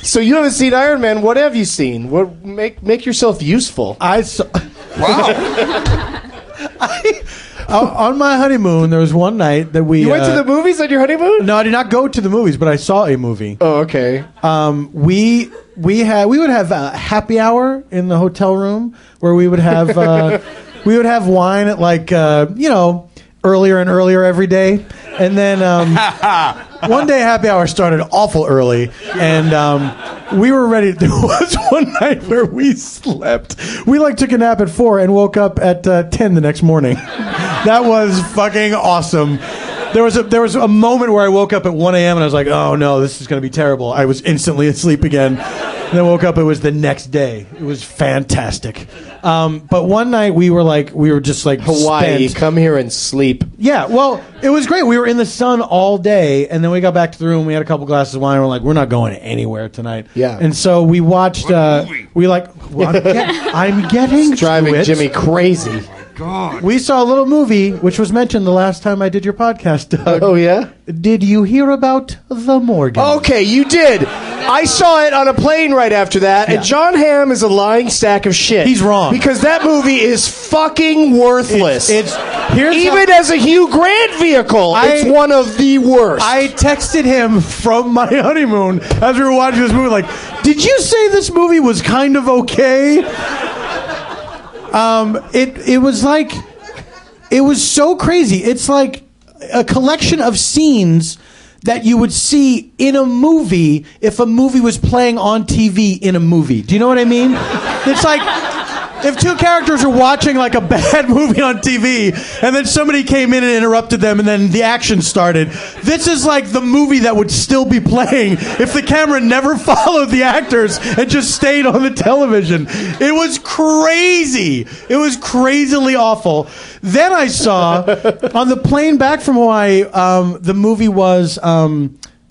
So you haven't seen Iron Man. What have you seen? What make yourself useful? I saw. Wow. On my honeymoon, there was one night that we... You went to the movies on your honeymoon? No, I did not go to the movies, but I saw a movie. Oh, okay. We would have a happy hour in the hotel room where we would have wine at like earlier and earlier every day, and then one day happy hour started awful early, and we were ready. There was one night where we slept. We took a nap at 4 and woke up at 10 the next morning. That was fucking awesome. There was a moment where I woke up at 1 a.m. and I was like, oh no, this is going to be terrible. I was instantly asleep again. And then woke up, it was the next day. It was fantastic. But one night we were just like Hawaii, spent. come here and sleep. Yeah, well, it was great. We were in the sun all day, and then we got back to the room. We had a couple glasses of wine. And we're like, we're not going anywhere tonight. Yeah. And so we watched. I'm getting It's driving to it. Jimmy crazy. God. We saw a little movie, which was mentioned the last time I did your podcast, Doug. Oh, yeah? Did you hear about The Morgan? Okay, you did. I saw it on a plane right after that, and Jon Hamm is a lying stack of shit. He's wrong. Because that movie is fucking worthless. Even as a Hugh Grant vehicle, it's one of the worst. I texted him from my honeymoon as we were watching this movie, like, did you say this movie was kind of okay? It was so crazy. It's like a collection of scenes that you would see in a movie if a movie was playing on TV in a movie. Do you know what I mean? It's like if two characters are watching like a bad movie on TV and then somebody came in and interrupted them and then the action started. This is like the movie that would still be playing if the camera never followed the actors and just stayed on the television. It was crazy. It was crazily awful. Then I saw on the plane back from Hawaii, the movie was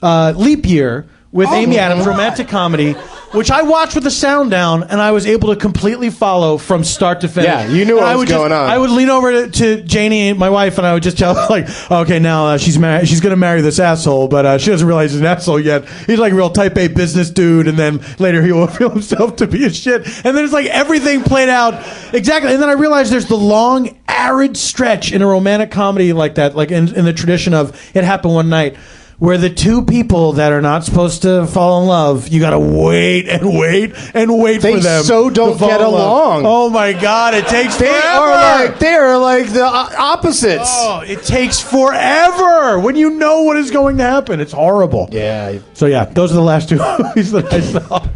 Leap Year with Amy Adams, romantic comedy, which I watched with the sound down, and I was able to completely follow from start to finish. Yeah, you knew what was going on. I would lean over to Janie, my wife, and I would just tell her, like, okay, now she's going to marry this asshole, but she doesn't realize he's an asshole yet. He's like a real type A business dude, and then later he will reveal himself to be a shit. And then it's like everything played out exactly. And then I realized there's the long, arid stretch in a romantic comedy like that, like in the tradition of It Happened One Night, where the two people that are not supposed to fall in love, you gotta wait and wait and wait for them. They so don't get along. Oh my God, it takes forever. They are like the opposites. Oh, it takes forever when you know what is going to happen. It's horrible. Yeah. So yeah, those are the last two movies that I saw.